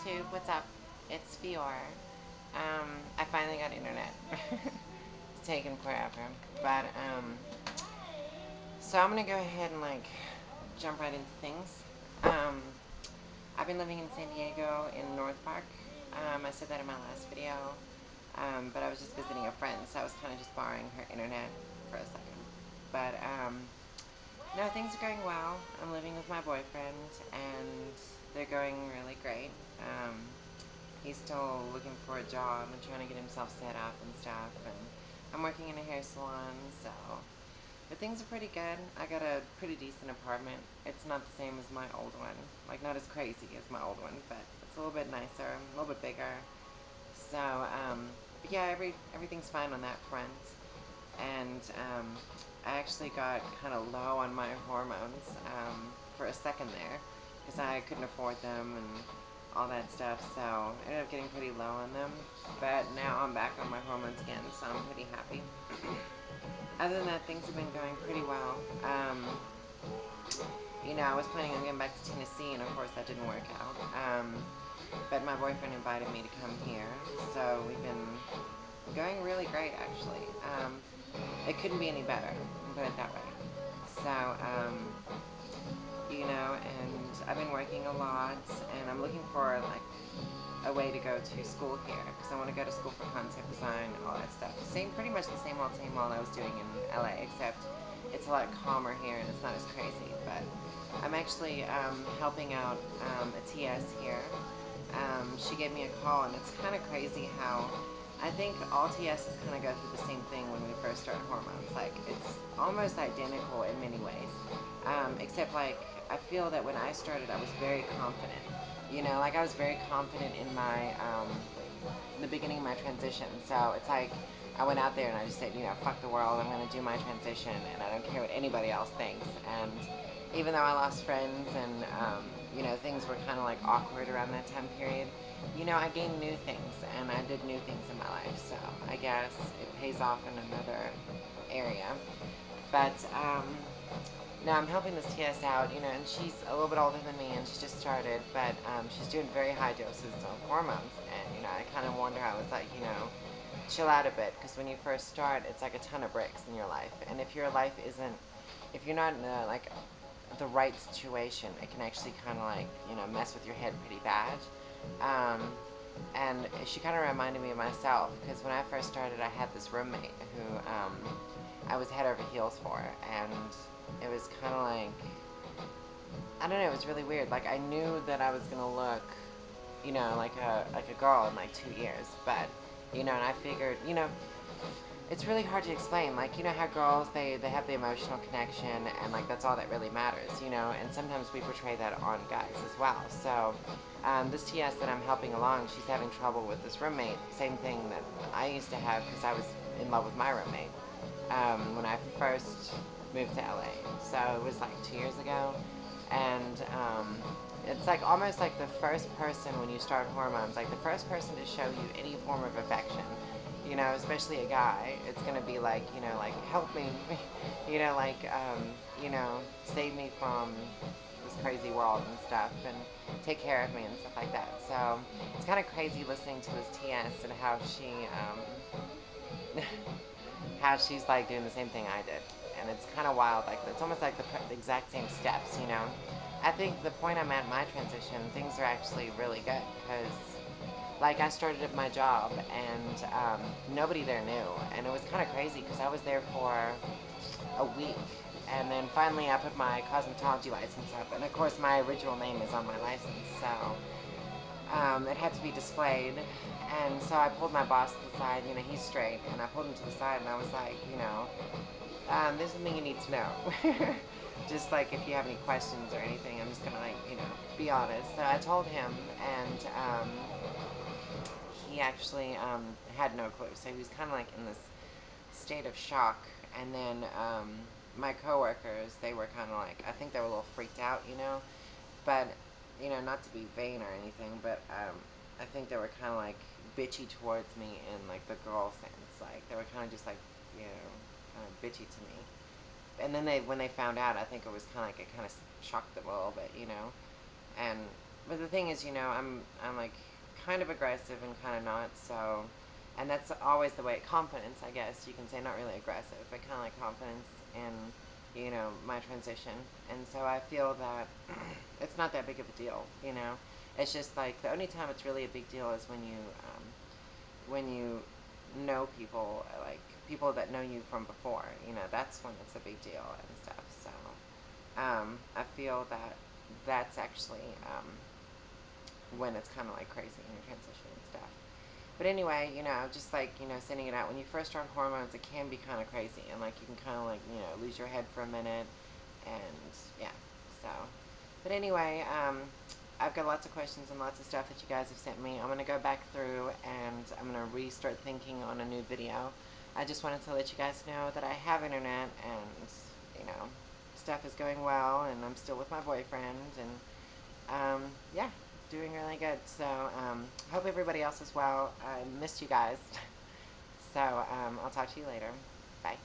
YouTube, what's up? It's Fior. I finally got internet. It's taken forever. But, so I'm gonna go ahead and, like, jump right into things. I've been living in San Diego in North Park. I said that in my last video. But I was just visiting a friend, so I was kind of just borrowing her internet for a second. But, no, things are going well. I'm living with my boyfriend, and they're going really great. He's still looking for a job and trying to get himself set up and stuff, and I'm working in a hair salon, so, but things are pretty good. I got a pretty decent apartment. It's not the same as my old one, like not as crazy as my old one, but it's a little bit nicer, a little bit bigger. So, but yeah, everything's fine on that front. And I actually got kind of low on my hormones for a second there because I couldn't afford them and all that stuff, so I ended up getting pretty low on them. But now I'm back on my hormones again, so I'm pretty happy. Other than that, things have been going pretty well. You know, I was planning on getting back to Tennessee, and of course that didn't work out. But my boyfriend invited me to come here, so we've been going really great, actually. It couldn't be any better, put it that way. So, you know, and I've been working a lot, and I'm looking for, like, a way to go to school here, because I want to go to school for concept design, all that stuff. Pretty much the same old I was doing in LA, except it's a lot calmer here, and it's not as crazy. But I'm actually helping out a TS here. She gave me a call, and it's kind of crazy how I think all TSs kind of go through the same thing when we first start hormones. Like, it's almost identical in many ways, except, like, I feel that when I started, I was very confident. You know, like, I was very confident in my, the beginning of my transition. So it's like, I went out there and I just said, you know, fuck the world, I'm going to do my transition, and I don't care what anybody else thinks. And even though I lost friends and, you know, things were kind of, like, awkward around that time period, you know, I gained new things, and I did new things in my life, so I guess it pays off in another area. But, now I'm helping this TS out, you know, and she's a little bit older than me, and she just started, but she's doing very high doses of hormones, and, you know, I kind of warned her, I was like, you know, chill out a bit, because when you first start, it's like a ton of bricks in your life, and if your life isn't, if you're not in a, like, the right situation, it can actually kind of, like, you know, mess with your head pretty bad. And she kind of reminded me of myself, because when I first started, I had this roommate who I was head over heels for, and it was kind of like, I don't know, it was really weird. Like, I knew that I was going to look, you know, like a girl in, like, 2 years, but, you know, and I figured, you know, it's really hard to explain. Like, you know how girls, they have the emotional connection, and, like, that's all that really matters, you know, and sometimes we portray that on guys as well. So, this TS that I'm helping along, she's having trouble with this roommate, same thing that I used to have, because I was in love with my roommate, when I first moved to LA. So it was like 2 years ago, and, it's like almost like the first person when you start hormones, like the first person to show you any form of affection, you know, especially a guy, it's gonna be like, you know, like, help me, you know, like, you know, save me from this crazy world and stuff, and take care of me and stuff like that. So it's kind of crazy listening to this TS and how she, how she's, like, doing the same thing I did, and it's kind of wild. Like, it's almost like the exact same steps, you know. I think the point I'm at in my transition, things are actually really good, because, like, I started at my job, and nobody there knew, and it was kind of crazy, because I was there for a week, and then finally I put my cosmetology license up, and of course my original name is on my license, so it had to be displayed, and so I pulled my boss to the side, you know, he's straight, and I pulled him to the side, and I was like, you know, there's something you need to know. Just, like, if you have any questions or anything, I'm just gonna, like, you know, be honest. So I told him, and he actually had no clue. So he was kind of, like, in this state of shock. And then my coworkers, they were kind of like, I think they were a little freaked out, you know. But, you know, not to be vain or anything, but I think they were kind of, like, bitchy towards me in, like, the girl sense. Like, they were kind of just, like, you know, kind of bitchy to me. And then when they found out, I think it was kind of like, it kind of shocked them a little bit, you know. And but the thing is, you know, I'm like kind of aggressive and kind of not. So, and that's always the way. Confidence, I guess you can say, not really aggressive, but kind of like confidence in, you know, my transition. And so I feel that it's not that big of a deal. You know, it's just like the only time it's really a big deal is when you know people, like people that know you from before. You know, that's when it's a big deal and stuff. So, I feel that that's actually when it's kind of like crazy in your transition and stuff. But anyway, you know, just like, you know, sending it out. When you first start hormones, it can be kind of crazy. And like, you can kind of like, you know, lose your head for a minute. And yeah, so. But anyway, I've got lots of questions and lots of stuff that you guys have sent me. I'm going to go back through and I'm going to restart thinking on a new video. I just wanted to let you guys know that I have internet and, you know, stuff is going well and I'm still with my boyfriend and, yeah, doing really good. So, hope everybody else is well. I missed you guys. So, I'll talk to you later. Bye.